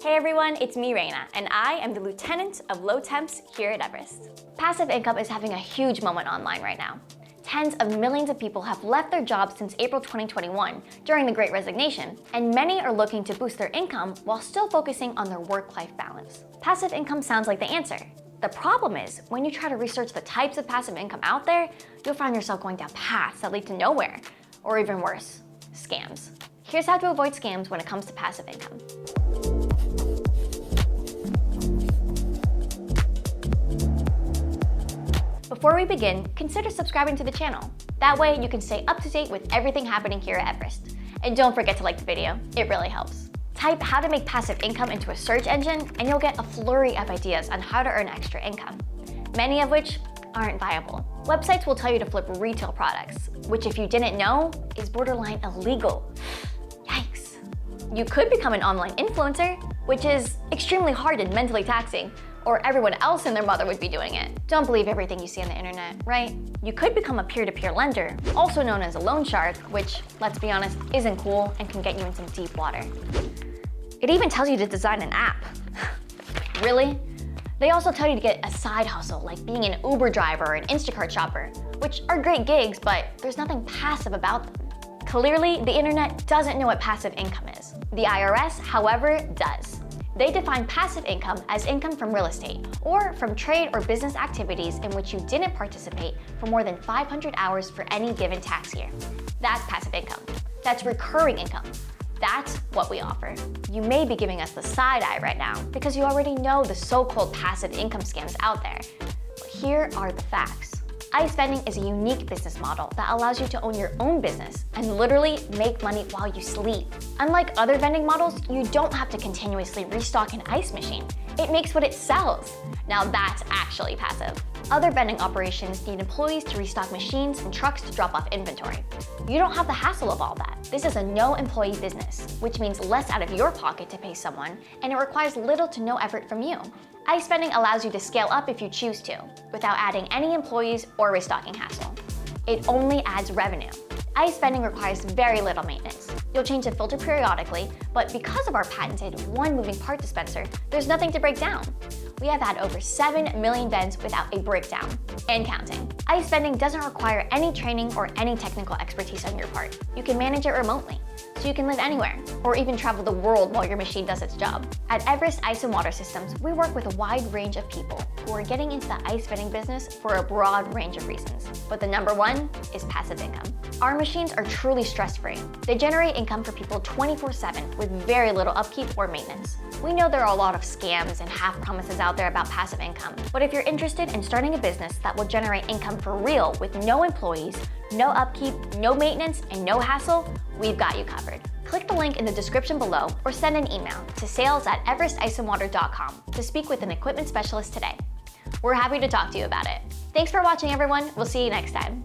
Hey everyone, it's me, Reina, and I am the lieutenant of low temps here at Everest. Passive income is having a huge moment online right now. Tens of millions of people have left their jobs since April 2021 during the Great Resignation, and many are looking to boost their income while still focusing on their work-life balance. Passive income sounds like the answer. The problem is, when you try to research the types of passive income out there, you'll find yourself going down paths that lead to nowhere, or even worse, scams. Here's how to avoid scams when it comes to passive income. Before we begin, consider subscribing to the channel. That way you can stay up to date with everything happening here at Everest. And don't forget to like the video, it really helps. Type how to make passive income into a search engine and you'll get a flurry of ideas on how to earn extra income, many of which aren't viable. Websites will tell you to flip retail products, which if you didn't know, is borderline illegal. Yikes. You could become an online influencer, which is extremely hard and mentally taxing, or everyone else and their mother would be doing it. Don't believe everything you see on the internet, right? You could become a peer-to-peer lender, also known as a loan shark, which, let's be honest, isn't cool and can get you in some deep water. It even tells you to design an app. Really? They also tell you to get a side hustle, like being an Uber driver or an Instacart shopper, which are great gigs, but there's nothing passive about them. Clearly, the internet doesn't know what passive income is. The IRS, however, does. They define passive income as income from real estate or from trade or business activities in which you didn't participate for more than 500 hours for any given tax year. That's passive income. That's recurring income. That's what we offer. You may be giving us the side eye right now because you already know the so-called passive income scams out there. But here are the facts. Ice vending is a unique business model that allows you to own your own business and literally make money while you sleep. Unlike other vending models, you don't have to continuously restock an ice machine. It makes what it sells. Now that's actually passive. Other vending operations need employees to restock machines and trucks to drop off inventory. You don't have the hassle of all that. This is a no-employee business, which means less out of your pocket to pay someone, and it requires little to no effort from you. Ice vending allows you to scale up if you choose to, without adding any employees or restocking hassle. It only adds revenue. Ice vending requires very little maintenance. You'll change the filter periodically, but because of our patented one moving part dispenser, there's nothing to break down. We have had over 7 million vends without a breakdown, and counting. Ice vending doesn't require any training or any technical expertise on your part. You can manage it remotely, so you can live anywhere, or even travel the world while your machine does its job. At Everest Ice and Water Systems, we work with a wide range of people who are getting into the ice vending business for a broad range of reasons. But the number one is passive income. Our machines are truly stress-free. They generate income for people 24/7 with very little upkeep or maintenance. We know there are a lot of scams and half promises out there about passive income, but if you're interested in starting a business that will generate income for real with no employees, no upkeep, no maintenance, and no hassle, we've got you covered. Click the link in the description below or send an email to sales@everesticeandwater.com to speak with an equipment specialist today. We're happy to talk to you about it. Thanks for watching, everyone. We'll see you next time.